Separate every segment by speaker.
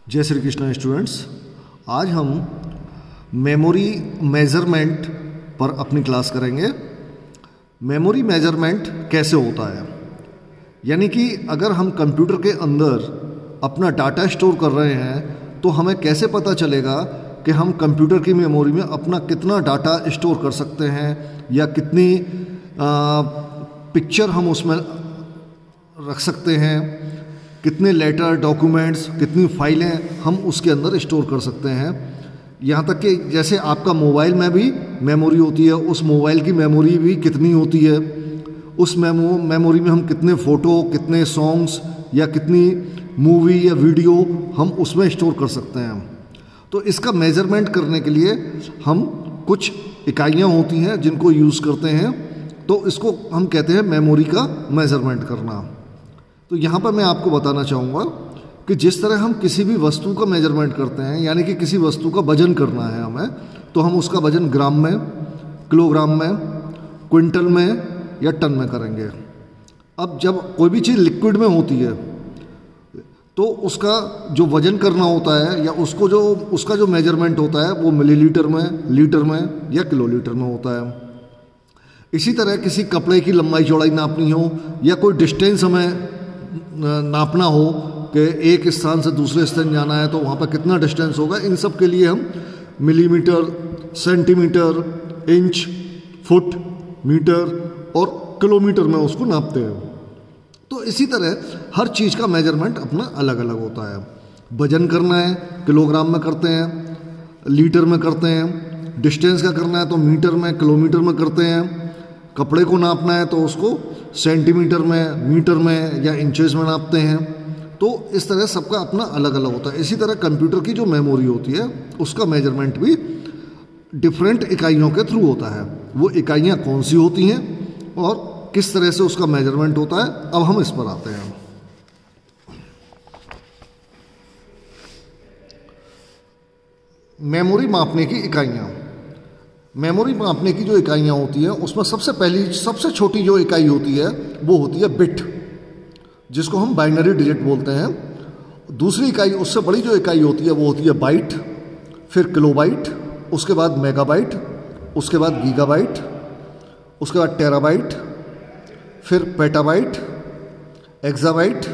Speaker 1: जय श्री कृष्ण स्टूडेंट्स। आज हम मेमोरी मेजरमेंट पर अपनी क्लास करेंगे। मेमोरी मेजरमेंट कैसे होता है, यानी कि अगर हम कंप्यूटर के अंदर अपना डाटा स्टोर कर रहे हैं तो हमें कैसे पता चलेगा कि हम कंप्यूटर की मेमोरी में अपना कितना डाटा स्टोर कर सकते हैं या कितनी पिक्चर हम उसमें रख सकते हैं, कितने लेटर, डॉक्यूमेंट्स, कितनी फाइलें हम उसके अंदर स्टोर कर सकते हैं। यहाँ तक कि जैसे आपका मोबाइल में भी मेमोरी होती है, उस मोबाइल की मेमोरी भी कितनी होती है, उस मेमोरी में हम कितने फ़ोटो, कितने सॉन्ग्स या कितनी मूवी या वीडियो हम उसमें स्टोर कर सकते हैं। तो इसका मेजरमेंट करने के लिए हम कुछ इकाइयाँ होती हैं जिनको यूज़ करते हैं, तो इसको हम कहते हैं मेमोरी का मेजरमेंट करना। तो यहाँ पर मैं आपको बताना चाहूँगा कि जिस तरह हम किसी भी वस्तु का मेजरमेंट करते हैं, यानी कि किसी वस्तु का वजन करना है हमें, तो हम उसका वजन ग्राम में, किलोग्राम में, क्विंटल में या टन में करेंगे। अब जब कोई भी चीज़ लिक्विड में होती है तो उसका जो वजन करना होता है या उसका जो मेजरमेंट होता है वो मिलीलीटर में, लीटर में या किलोलीटर में होता है। इसी तरह किसी कपड़े की लंबाई चौड़ाई नापनी हो या कोई डिस्टेंस हमें नापना हो कि एक स्थान से दूसरे स्थान जाना है तो वहाँ पर कितना डिस्टेंस होगा, इन सब के लिए हम millimetre, centimetre, inch, foot, metre और किलोमीटर में उसको नापते हैं। तो इसी तरह हर चीज़ का मेजरमेंट अपना अलग अलग होता है। वजन करना है किलोग्राम में करते हैं, लीटर में करते हैं, डिस्टेंस का करना है तो मीटर में, किलोमीटर में करते हैं, कपड़े को नापना है तो उसको सेंटीमीटर में, मीटर में या इंचेस में नापते हैं। तो इस तरह सबका अपना अलग अलग होता है। इसी तरह कंप्यूटर की जो मेमोरी होती है उसका मेजरमेंट भी डिफरेंट इकाइयों के थ्रू होता है। वो इकाइयाँ कौन सी होती हैं और किस तरह से उसका मेजरमेंट होता है, अब हम इस पर आते हैं। मेमोरी मापने की इकाइयाँ। मेमोरी मापने की जो इकाइयाँ होती हैं उसमें सबसे छोटी जो इकाई होती है वो होती है बिट, जिसको हम बाइनरी डिजिट बोलते हैं। दूसरी इकाई, उससे बड़ी जो इकाई होती है वो होती है बाइट, फिर किलोबाइट, उसके बाद मेगाबाइट, उसके बाद गीगाबाइट, उसके बाद टेराबाइट, फिर पेटाबाइट, एक्साबाइट,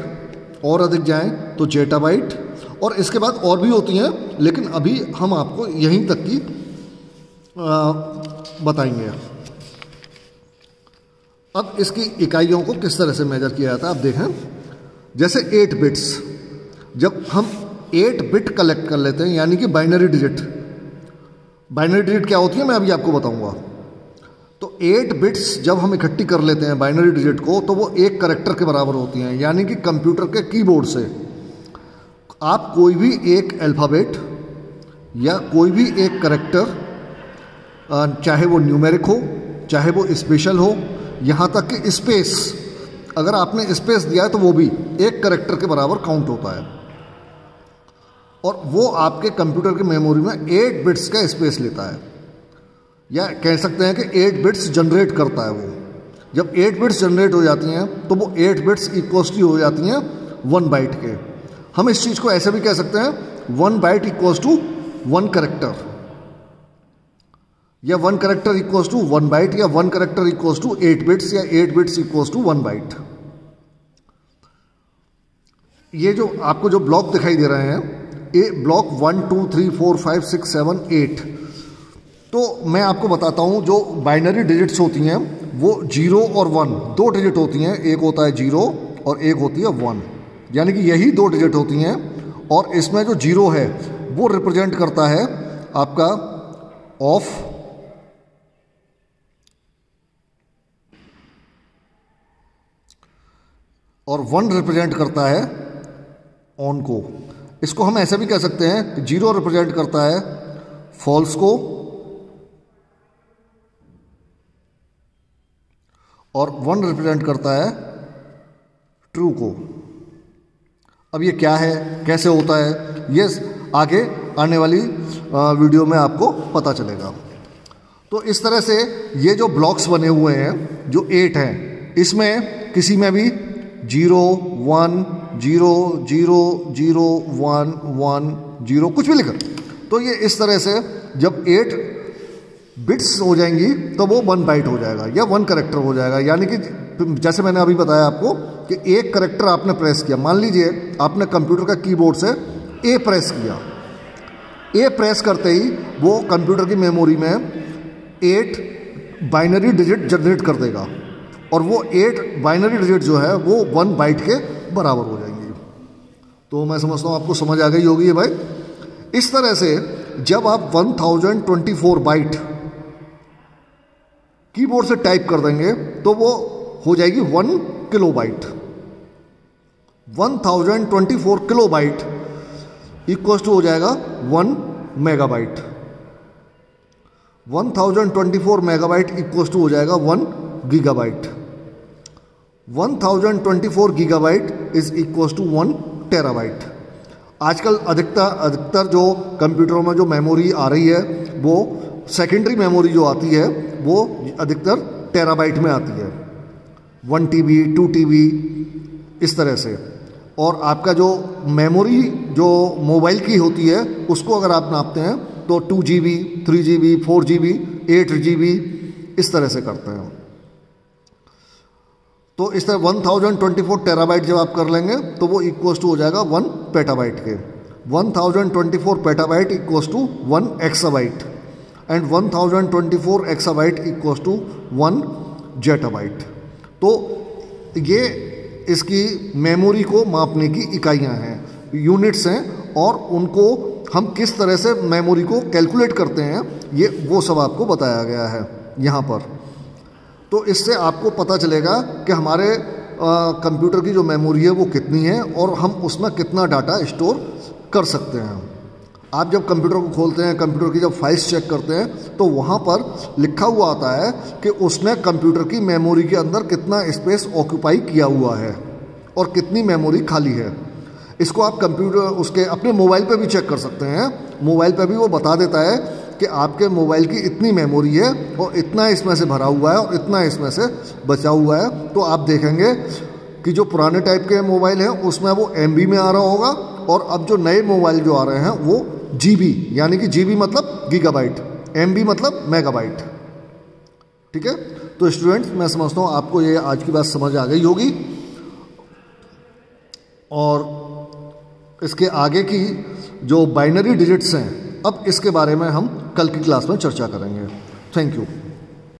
Speaker 1: और अधिक जाएं तो जेटाबाइट, और इसके बाद और भी होती हैं, लेकिन अभी हम आपको यहीं तक की बताएंगे। अब इसकी इकाइयों को किस तरह से मेजर किया जाता है, अब देखें। जैसे 8 बिट्स, जब हम 8 बिट कलेक्ट कर लेते हैं, यानी कि बाइनरी डिजिट। बाइनरी डिजिट क्या होती है मैं अभी आपको बताऊंगा। तो 8 बिट्स जब हम इकट्ठी कर लेते हैं बाइनरी डिजिट को, तो वो एक कैरेक्टर के बराबर होती हैं। यानी कि कंप्यूटर के कीबोर्ड से आप कोई भी एक अल्फ़ाबेट या कोई भी एक कैरेक्टर, चाहे वो न्यूमेरिक हो, चाहे वो स्पेशल हो, यहाँ तक कि स्पेस, अगर आपने स्पेस दिया है तो वो भी एक कैरेक्टर के बराबर काउंट होता है। और वो आपके कंप्यूटर की मेमोरी में 8 बिट्स का स्पेस लेता है, या कह सकते हैं कि 8 बिट्स जनरेट करता है वो। जब 8 बिट्स जनरेट हो जाती हैं तो वो 8 बिट्स इक्वल्स टू हो जाती हैं 1 बाइट के। हम इस चीज़ को ऐसे भी कह सकते हैं 1 बाइट इक्वल्स टू 1 कैरेक्टर, या 1 कैरेक्टर इक्वल्स टू 1 बाइट, या 1 कैरेक्टर इक्वल्स टू 8 बिट्स, या 8 बिट्स इक्वल्स टू 1 बाइट। ये जो आपको जो ब्लॉक दिखाई दे रहे हैं, ये ब्लॉक 1 2 3 4 5 6 7 8। तो मैं आपको बताता हूँ, जो बाइनरी डिजिट्स होती हैं वो 0 और 1 दो डिजिट होती हैं। एक होता है 0 और एक होती है 1, यानी कि यही दो डिजिट होती हैं। और इसमें जो 0 है वो रिप्रेजेंट करता है आपका ऑफ, और 1 रिप्रेजेंट करता है ऑन को। इसको हम ऐसे भी कह सकते हैं कि 0 रिप्रेजेंट करता है फॉल्स को और 1 रिप्रेजेंट करता है ट्रू को। अब ये क्या है, कैसे होता है, ये आगे आने वाली वीडियो में आपको पता चलेगा। तो इस तरह से ये जो ब्लॉक्स बने हुए हैं, जो 8 हैं, इसमें किसी में भी 0 1 0 0 0 1 1 0 कुछ भी लिखा। तो ये इस तरह से जब 8 बिट्स हो जाएंगी तो वो 1 बाइट हो जाएगा या 1 करेक्टर हो जाएगा। यानी कि जैसे मैंने अभी बताया आपको कि एक करेक्टर आपने प्रेस किया, मान लीजिए आपने कंप्यूटर का कीबोर्ड से ए प्रेस किया, ए प्रेस करते ही वो कंप्यूटर की मेमोरी में 8 बाइनरी डिजिट जनरेट कर देगा और वो 8 बाइनरी डिजिट जो है वो 1 बाइट के बराबर हो जाएंगी। तो मैं समझता हूँ आपको समझ आ गई होगी भाई। इस तरह से जब आप 1024 बाइट कीबोर्ड से टाइप कर देंगे तो वो हो जाएगी 1 किलोबाइट। 1024 किलोबाइट इक्वल टू हो जाएगा 1 मेगाबाइट। 1024 मेगाबाइट इक्वल टू हो जाएगा 1 gigabyte. 1024 gigabyte is equal to 1 terabyte. आजकल अधिकतर जो कंप्यूटरों में जो मेमोरी आ रही है वो सेकेंडरी मेमोरी जो आती है वो अधिकतर टेराबाइट में आती है, 1 TB 2 TB इस तरह से। और आपका जो मेमोरी जो मोबाइल की होती है उसको अगर आप नापते हैं तो 2 GB 3 GB 4 GB 8 GB इस तरह से करते हैं। तो इस तरह 1024 टेराबाइट जब आप कर लेंगे तो वो इक्वल्स टू हो जाएगा 1 पेटाबाइट के। 1024 petabyte equals to 1 exabyte and 1024 exabyte equals to 1 zettabyte. तो ये इसकी मेमोरी को मापने की इकाइयां हैं, यूनिट्स हैं, और उनको हम किस तरह से मेमोरी को कैलकुलेट करते हैं ये वो सब आपको बताया गया है यहाँ पर। तो इससे आपको पता चलेगा कि हमारे कंप्यूटर की जो मेमोरी है वो कितनी है और हम उसमें कितना डाटा स्टोर कर सकते हैं। आप जब कंप्यूटर को खोलते हैं, कंप्यूटर की जब फाइल्स चेक करते हैं तो वहाँ पर लिखा हुआ आता है कि उसने कंप्यूटर की मेमोरी के अंदर कितना स्पेस ऑक्यूपाई किया हुआ है और कितनी मेमोरी खाली है। इसको आप कंप्यूटर उसके अपने मोबाइल पे भी चेक कर सकते हैं। मोबाइल पे भी वो बता देता है कि आपके मोबाइल की इतनी मेमोरी है और इतना इसमें से भरा हुआ है और इतना इसमें से बचा हुआ है। तो आप देखेंगे कि जो पुराने टाइप के मोबाइल हैं उसमें वो MB में आ रहा होगा और अब जो नए मोबाइल जो आ रहे हैं वो GB, यानी कि GB मतलब गीगाबाइट, MB मतलब मेगाबाइट। ठीक है, तो स्टूडेंट्स मैं समझता हूँ आपको ये आज की बात समझ आ गई होगी और इसके आगे की जो बाइनरी डिजिट्स हैं अब इसके बारे में हम कल की क्लास में चर्चा करेंगे। Thank you.